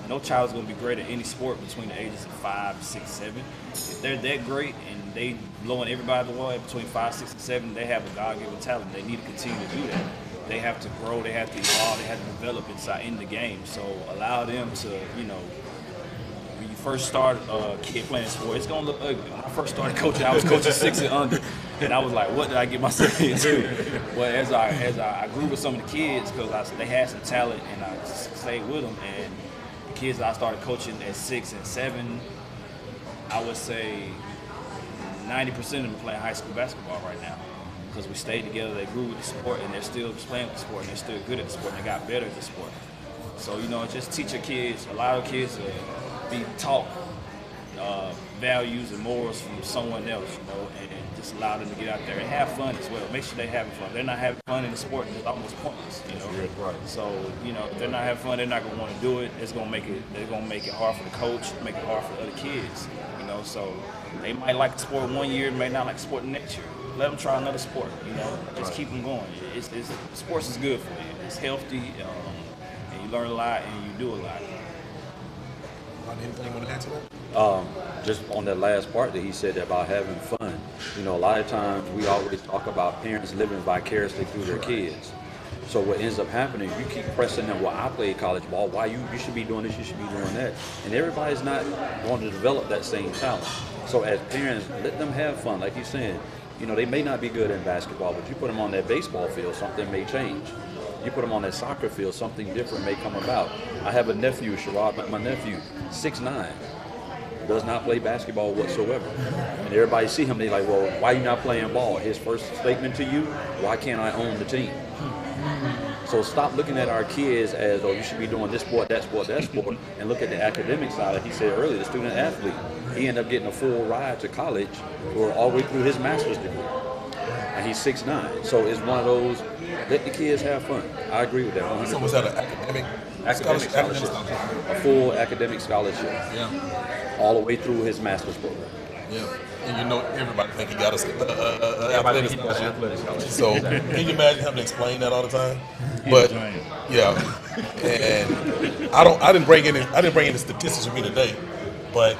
No child is going to be great at any sport between the ages of 5, 6, 7. If they're that great and they blowing everybody away between 5, 6, and 7, they have a God-given talent. They need to continue to do that. They have to grow, they have to evolve, they have to develop in the game. So allow them to, when you first start a kid playing sport, it's going to look ugly. When I first started coaching, I was coaching 6 and under. And I was like, what did I get myself into? But as I grew with some of the kids, because they had some talent and I stayed with them, and the kids that I started coaching at 6 and 7, I would say 90% of them are playing high school basketball right now. Because we stayed together, they grew with the sport, and they're still playing with the sport, and they're still good at the sport, and they got better at the sport. So, just teach your kids, allow your kids to be taught values and morals from someone else, and just allow them to get out there and have fun as well. Make sure they're having fun. If they're not having fun in the sport, it's almost pointless,
Right.
So, if they're not having fun, they're not going to want to do it. They're going to make it hard for the coach, make it hard for the other kids, So they might like the sport one year, may not like the sport the next year. Let them try another sport, Just keep them going. Sports is good for you. It's healthy, and you learn a lot, and you do a lot.
Anything you want to add to that?
Just on that last part that he said about having fun. A lot of times we always talk about parents living vicariously through their kids. So what ends up happening, you keep pressing them, well, I played college ball, why you should be doing this, you should be doing that. And everybody's not going to develop that same talent. So as parents, let them have fun. Like you're saying, they may not be good in basketball, but you put them on that baseball field, something may change. You put them on that soccer field, something different may come about. I have a nephew, Sherrod, my nephew, 6'9", does not play basketball whatsoever. And everybody see him, they're like, well, why you not playing ball? His first statement to you, why can't I own the team? So stop looking at our kids as, you should be doing this sport, that sport, that sport, and look at the academic side. Like he said earlier, the student athlete, he ended up getting a full ride to college or all the way through his master's degree. And he's 6'9". So it's one of those, let the kids have fun. I agree with that 100%.
So was that an academic
scholarship? A full academic scholarship.
Yeah.
All the way through his master's program.
Yeah. And everybody think he got athletic scholarship. So can you imagine having to explain that all the time? But yeah. And I didn't bring any statistics with me today, but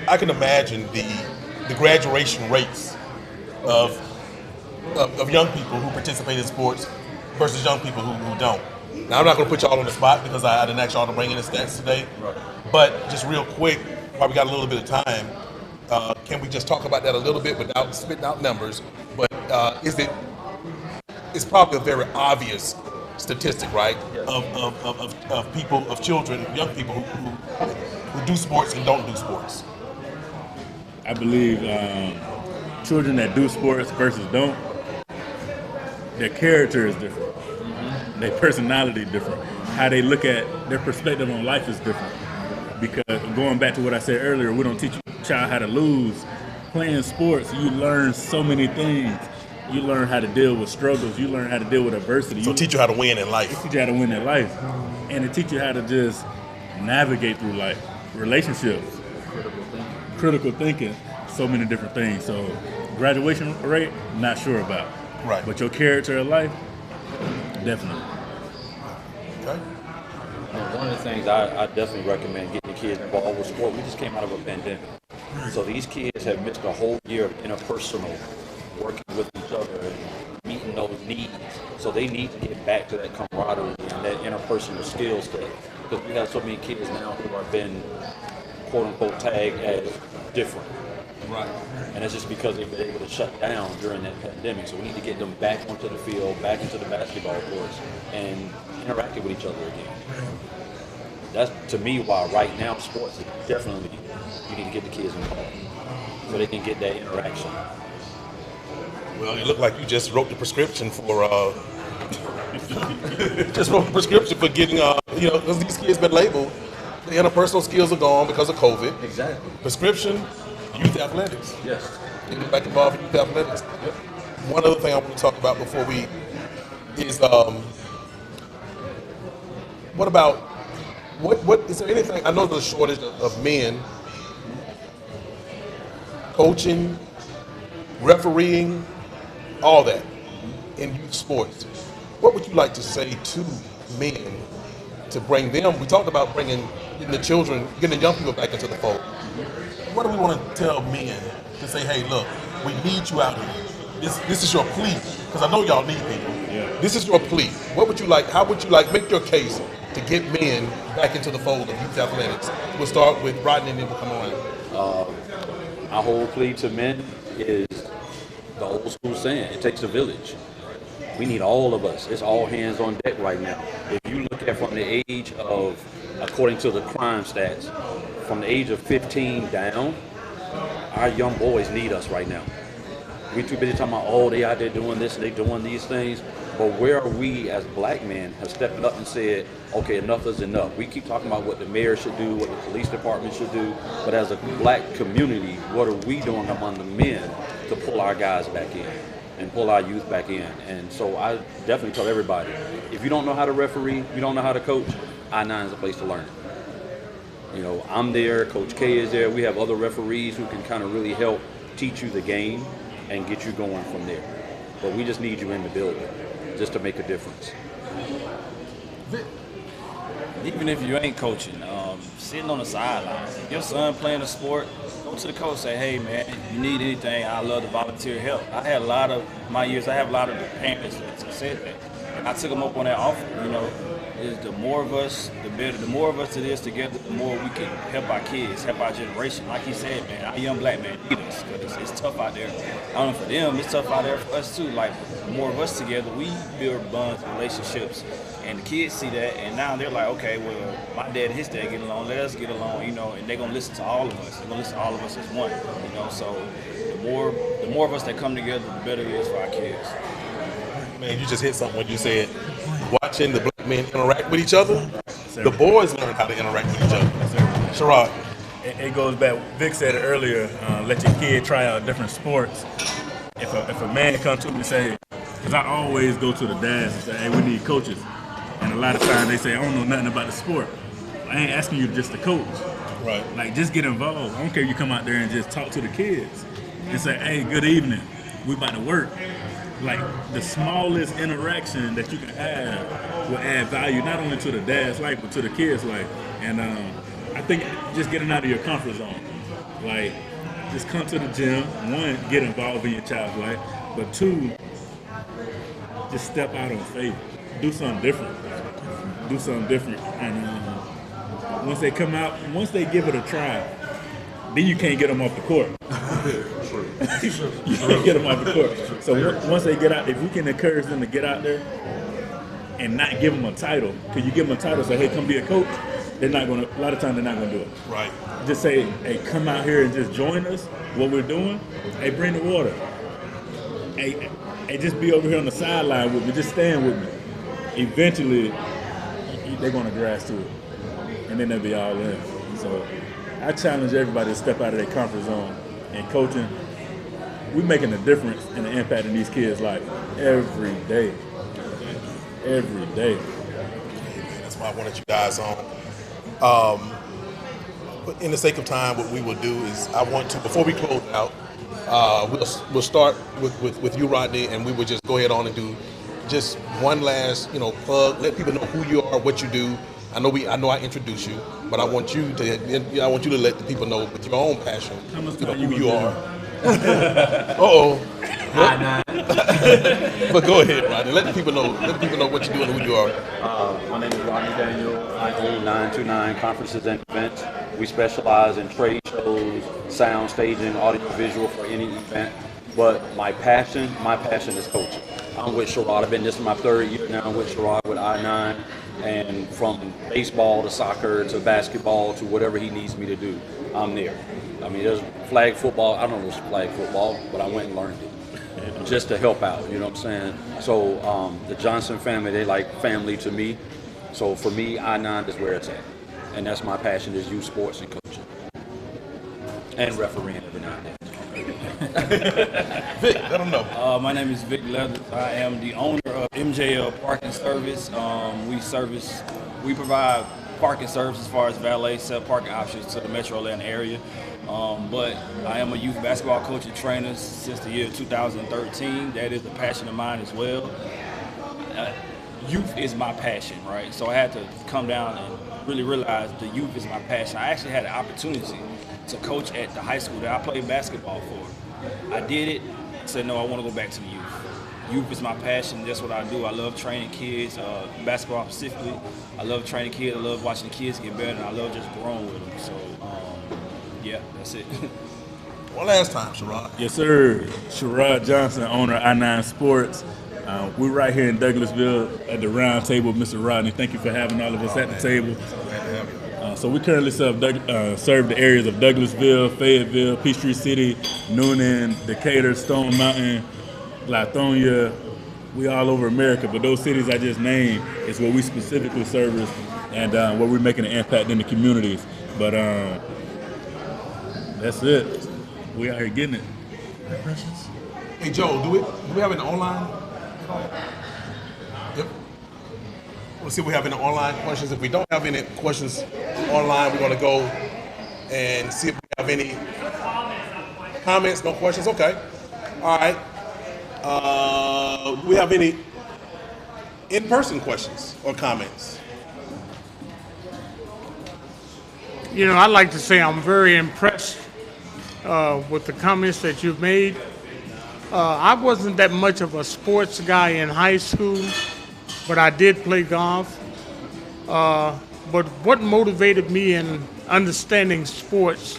I can imagine the graduation rates of young people who participate in sports versus young people who don't. Now, I'm not going to put y'all on the spot because I didn't ask y'all to bring in the stats today. Right. But just real quick, while we got a little bit of time, can we just talk about that a little bit without spitting out numbers? But it's probably a very obvious statistic, right? Yes. Of people, of children, young people who do sports and don't do sports.
I believe children that do sports versus don't, their character is different. Their personality is different. How they look at their perspective on life is different. Because going back to what I said earlier, we don't teach a child how to lose. Playing sports, you learn so many things. You learn how to deal with struggles. You learn how to deal with adversity.
So teach you how to win in life.
Teach you how to win in life. And it teach you how to just navigate through life. Relationships. Critical thinking. So many different things. So graduation rate, not sure about.
Right.
But your character of life, definitely.
Okay.
One of the things I definitely recommend getting the kids involved with sport. We just came out of a pandemic. So these kids have missed a whole year of interpersonal working with each other and meeting those needs. So they need to get back to that camaraderie and that interpersonal skill set. Because we have so many kids now who have been quote unquote tagged as different.
Right.
And that's just because they've been able to shut down during that pandemic. So we need to get them back onto the field, back into the basketball courts, and interacting with each other again. That's, to me, why right now sports is definitely, you need to get the kids involved so they can get that interaction.
Well, it looked like you just wrote the prescription for, getting, because these kids been labeled, the interpersonal skills are gone because of COVID.
Exactly.
Prescription, youth athletics.
Yes.
Getting back involved in youth athletics. Yep. One other thing I want to talk about before we is What about what is there anything? I know there's a shortage of men coaching, refereeing, all that in youth sports. What would you like to say to men to bring them? We talked about getting the children, getting the young people back into the fold. What do we want to tell men to say, hey, look, we need you out here. This is your plea, because I know y'all need people. Yeah. This is your plea. What would you like? How would you like make your case to get men back into the fold of youth athletics? We'll start with Rodney and then we'll come around.
Our whole plea to men is the old school saying, it takes a village. We need all of us. It's all hands on deck right now. If you look at from the age of, according to the crime stats, from the age of 15 down, our young boys need us right now. We too busy talking about, oh, they out there doing this and they doing these things. But where are we as black men have stepped up and said, okay, enough is enough. We keep talking about what the mayor should do, what the police department should do, but as a black community, what are we doing among the men to pull our guys back in and pull our youth back in? And so I definitely tell everybody, if you don't know how to referee, you don't know how to coach, I-9 is a place to learn it. You know, I'm there, Coach K is there, we have other referees who can kind of really help teach you the game and get you going from there. But we just need you in the building just to make a difference.
Even if you ain't coaching, sitting on the sideline, if your son playing a sport, go to the coach, say, hey man, you need anything, I love to volunteer help. I have a lot of the parents that said that. And I took them up on that offer, you know. Is the more of us, the better. The more of us it is together, the more we can help our kids, help our generation. Like he said, man, our young black men need us because it's tough out there. I don't know for them, it's tough out there for us too. Like the more of us together, we build bonds, relationships, and the kids see that, and now they're like, okay, well, my dad and his dad get along, let us get along, you know, and they're gonna listen to all of us. They're gonna listen to all of us as one, you know. So the more of us that come together, the better it is for our kids.
Man, you just hit something when you said watching the black men interact with each other. The boys learn how to interact with each other. Sherrod.
It goes back, Vic said it earlier, let your kid try out different sports. If a man comes to me and say, because I always go to the dads and say, hey, we need coaches. And a lot of times they say, I don't know nothing about the sport. I ain't asking you just to coach.
Right.
Like, just get involved. I don't care if you come out there and just talk to the kids and say, hey, good evening, we about to work. Like, the smallest interaction that you can have will add value not only to the dad's life, but to the kid's life. And I think just getting out of your comfort zone. Like, just come to the gym. One, get involved in your child's life. But two, just step out on faith. Do something different. Do something different. And once they come out, once they give it a try, then you can't get them off the court. You can't get them off the court. So once they get out, if we can encourage them to get out there and not give them a title, because you give them a title, say, hey, come be a coach, they're not going to, a lot of times they're not going to do it.
Right.
Just say, hey, come out here and just join us, what we're doing. Hey, bring the water. Hey, just be over here on the sideline with me, just stand with me. Eventually, they're going to grasp to it, and then they'll be all in. So I challenge everybody to step out of their comfort zone. And coaching, we're making a difference and an impact in these kids' life every day. Every day.
That's why I wanted you guys on. But in the sake of time, what we will do is I want to, before we close out, we'll start with you, Rodney, and we will just go ahead on and do just one last, plug. Let people know who you are, what you do. I know I introduced you, but I want you to let the people know with your own passion, who you are. But go ahead, Rodney. Let the people know what you do and who you are.
My name is Rodney Daniel. I own 929 Conferences and Events. We specialize in trade shows, sound, staging, audio, visual for any event. But my passion is coaching. I'm with Sherrod. This is my third year now. I'm with Sherrod with I-9. And from baseball to soccer to basketball to whatever he needs me to do, I'm there. I mean, there's flag football. I don't know what's flag football, but I went and learned it just to help out, you know what I'm saying? So the Johnson family, they like family to me. So for me, I-9 is where it's at. And that's my passion, is youth sports and coaching. And refereeing every now and then.
Vic, let them know.
My name is Vic Leathers. I am the owner of MJL Parking Service. We service We provide parking service as far as valet, self-parking options to the Metro Atlanta area. But I am a youth basketball coach and trainer since the year 2013. That is a passion of mine as well. Youth is my passion, right? So I had to come down and really realize the youth is my passion. I actually had an opportunity to coach at the high school that I played basketball for. I did it, said no, I want to go back to the youth. Youth is my passion. That's what I do. I love training kids, basketball specifically. I love training kids. I love watching the kids get better, and I love just growing with them. So, yeah, that's it.
One last time, Sherrod.
Yes, sir. Sherrod Johnson, owner of I-9 Sports. We're right here in Douglasville at the Roundtable. Mr. Rodney, thank you for having all of us at the table. So we currently serve the areas of Douglasville, Fayetteville, Peachtree City, Noonan, Decatur, Stone Mountain, Lithonia. We all over America, but those cities I just named is where we specifically service and where we're making an impact in the communities. But that's it. We out here getting it.
Questions?
Hey, Joe, do we have it online? Yep. Let's see if we have any online questions. If we don't have any questions online, we're going to go and see if we have any comments. No questions? Okay. All right. Do we have any in-person questions or comments?
You know, I'd like to say I'm very impressed with the comments that you've made. I wasn't that much of a sports guy in high school, but I did play golf. But what motivated me in understanding sports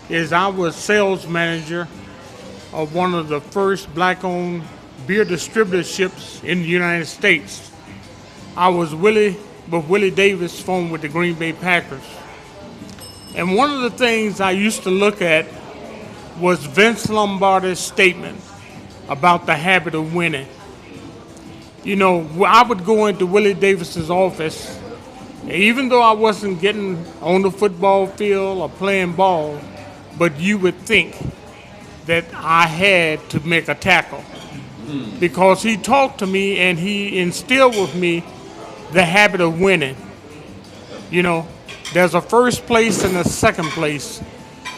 is I was sales manager of one of the first black-owned beer distributorships in the United States. I was Willie Davis formed with the Green Bay Packers. And one of the things I used to look at was Vince Lombardi's statement about the habit of winning. You know, I would go into Willie Davis's office, even though I wasn't getting on the football field or playing ball, but you would think that I had to make a tackle because he talked to me and he instilled with me the habit of winning. You know, there's a first place and a second place,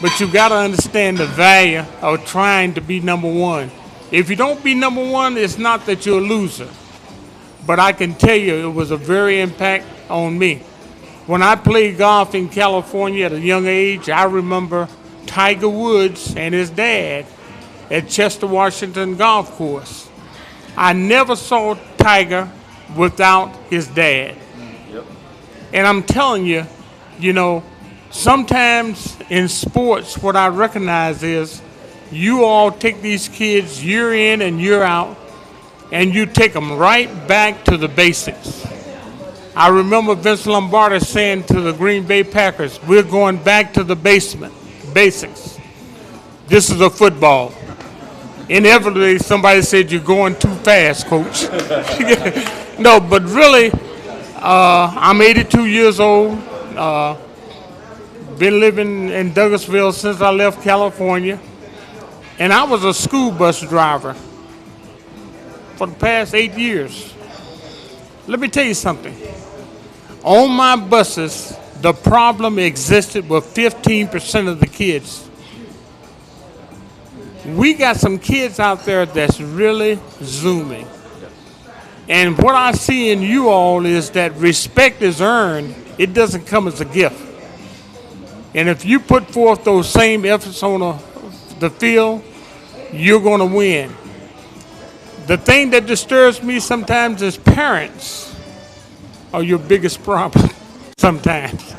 but you got to understand the value of trying to be number one. If you don't be number one, it's not that you're a loser. But I can tell you it was a very impact on me. When I played golf in California at a young age, I remember Tiger Woods and his dad at Chester, Washington golf course. I never saw Tiger without his dad.
Yep.
And I'm telling you, you know, sometimes in sports what I recognize is you all take these kids year in and year out, and you take them right back to the basics. I remember Vince Lombardi saying to the Green Bay Packers, we're going back to the basics. This is a football. Inevitably, somebody said, you're going too fast, coach. No, but really, I'm 82 years old. Been living in Douglasville since I left California. And I was a school bus driver for the past 8 years. Let me tell you something. On my buses, the problem existed with 15% of the kids. We got some kids out there that's really zooming. And what I see in you all is that respect is earned. It doesn't come as a gift. And if you put forth those same efforts on the field, you're going to win. The thing that disturbs me sometimes is parents are your biggest problem sometimes.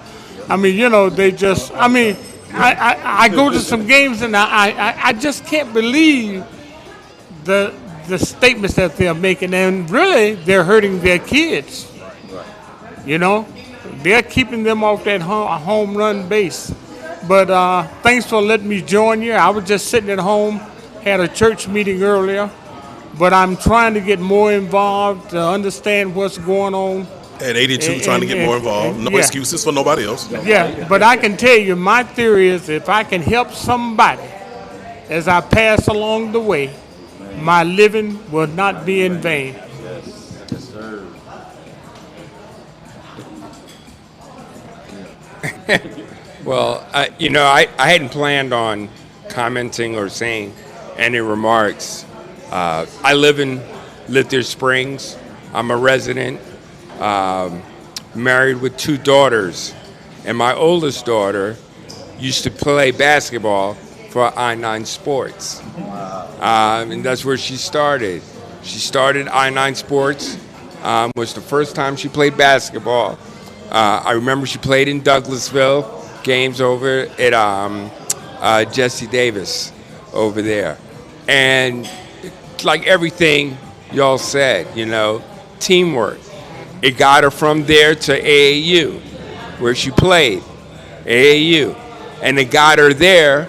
I mean, you know, they just, I mean, I go to some games and I just can't believe the statements that they're making. And really, they're hurting their kids. You know, they're keeping them off that home run base. But thanks for letting me join you. I was just sitting at home, had a church meeting earlier, but I'm trying to get more involved to understand what's going on.
At 82, trying to get more involved. No excuses for nobody else.
Yeah, but I can tell you, my theory is if I can help somebody as I pass along the way, my living will not be in vain.
Yes, sir.
Well, I hadn't planned on commenting or saying any remarks. I live in Lithia Springs. I'm a resident, married with 2 daughters, and my oldest daughter used to play basketball for I-9 Sports. And that's where she started. She started I-9 Sports, was the first time she played basketball. I remember she played in Douglasville, games over at Jesse Davis over there. And like everything y'all said, teamwork. It got her from there to AAU, where she played, AAU. And it got her there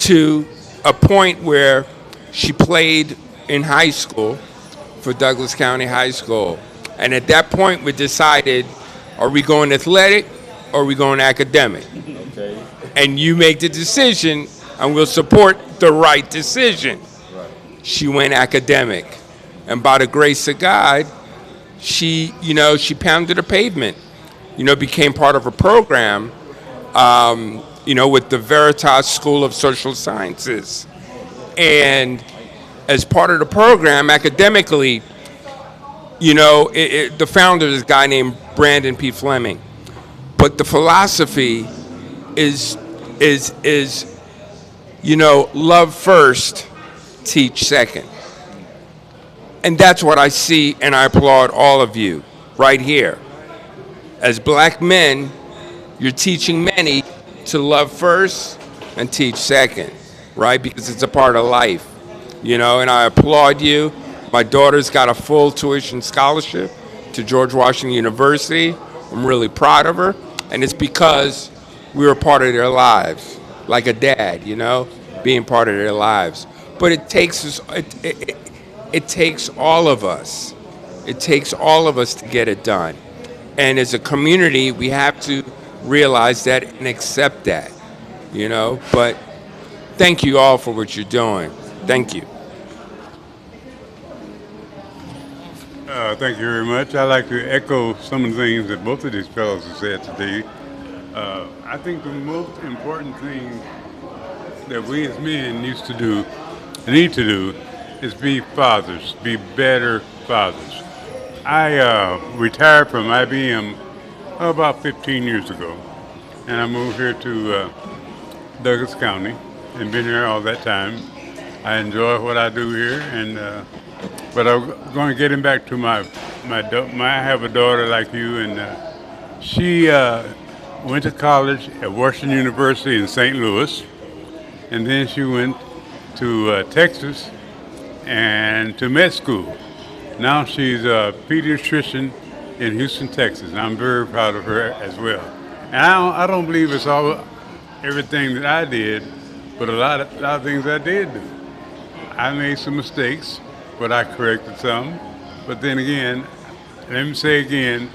to a point where she played in high school for Douglas County High School. And at that point, we decided, are we going athletic or are we going academic?
Okay.
And you make the decision, and we'll support the right decision.
Right.
She went academic. And by the grace of God, she pounded the pavement, became part of a program, with the Veritas School of Social Sciences. And as part of the program, academically, the founder is a guy named Brandon P. Fleming. But the philosophy is love first, teach second. And that's what I see, and I applaud all of you right here. As black men, you're teaching many to love first and teach second, right? Because it's a part of life, and I applaud you. My daughter's got a full tuition scholarship to George Washington University. I'm really proud of her, and it's because we were part of their lives, like a dad, being part of their lives. But it takes us, it takes all of us. It takes all of us to get it done. And as a community, we have to realize that and accept that, But thank you all for what you're doing. Thank you.
Thank you very much. I'd like to echo some of the things that both of these fellows have said today. I think the most important thing that we as men need to do, is be fathers, be better fathers. I retired from IBM about 15 years ago, and I moved here to Douglas County and been here all that time. I enjoy what I do here, and but I'm going to get him back to I have a daughter like you, and she went to college at Washington University in St. Louis, and then she went to Texas and to med school. Now she's a pediatrician in Houston, Texas, and I'm very proud of her as well. And I don't believe it's everything that I did, but a lot of things I did do. I made some mistakes, but I corrected some. But then again, let me say again,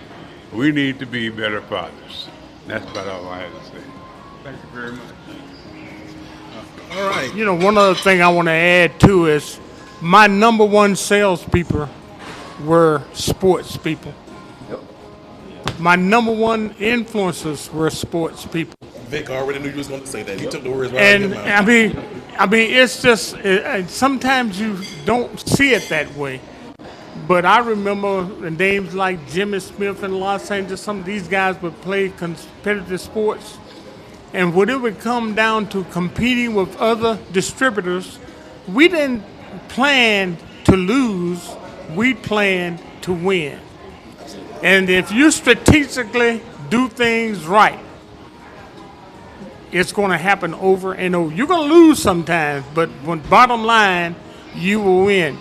we need to be better fathers. That's about all I have to say. Thank you very much.
All right.
One other thing I want to add too is my number one salespeople were sports people. My number one influencers were sports people.
Vic already knew you was going to say that. He took the words right out of your
And
mouth.
I mean, it's just sometimes you don't see it that way. But I remember names like Jimmy Smith in Los Angeles. Some of these guys would play competitive sports, and when it would come down to competing with other distributors, we didn't plan to lose. We planned to win. And if you strategically do things right, it's going to happen over and over. You're going to lose sometimes, but bottom line, you will win.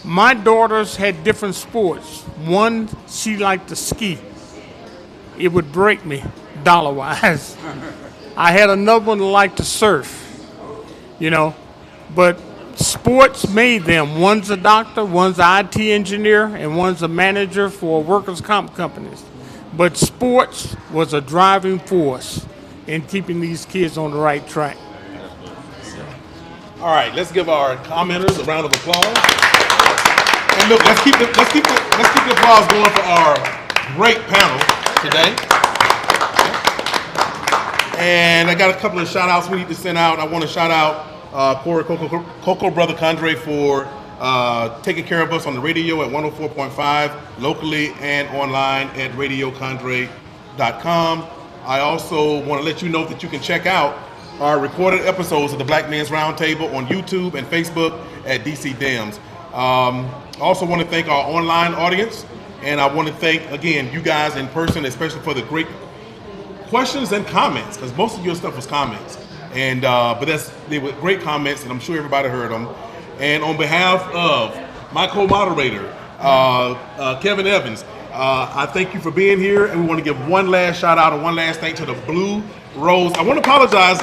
My daughters had different sports. One, she liked to ski. It would break me dollar-wise. I had another one that liked to surf, But sports made them. One's a doctor, one's an IT engineer, and one's a manager for workers' comp companies. But sports was a driving force in keeping these kids on the right track.
All right, let's give our commenters a round of applause. And look, let's keep the applause going for our great panel. today. And I got a couple of shout outs we need to send out. I want to shout out Corey Coco Brother Condre for taking care of us on the radio at 104.5 locally and online at radiocondre.com. I also want to let you know that you can check out our recorded episodes of the Black Men's Roundtable on YouTube and Facebook at DC Dems. I also want to thank our online audience, and I want to thank, again, you guys in person, especially for the great questions and comments, because most of your stuff was comments, and but they were great comments, and I'm sure everybody heard them. And on behalf of my co-moderator, Kevin Evans, I thank you for being here, and we want to give one last shout out and one last thank to the Blue Rose. I want to apologize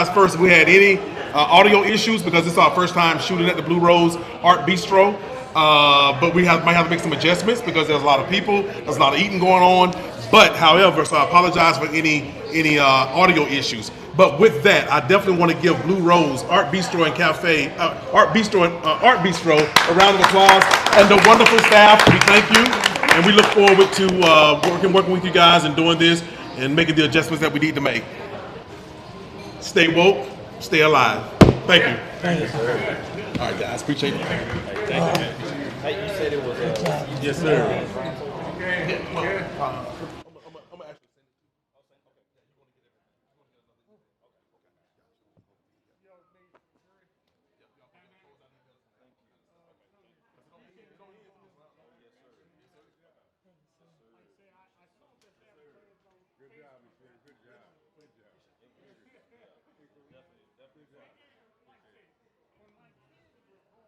first if we had any audio issues, because this is our first time shooting at the Blue Rose Art Bistro. But we might have to make some adjustments because there's a lot of people, there's a lot of eating going on. But however, so I apologize for any audio issues. But with that, I definitely want to give Blue Rose Art Bistro and Cafe, Art Bistro a round of applause, and the wonderful staff. We thank you, and we look forward to working with you guys and doing this and making the adjustments that we need to make. Stay woke, stay alive. Thank you.
Thank you.
All right, guys, appreciate it.
Thank you, man. Hey, you said it was
Yes, sir.
Good job.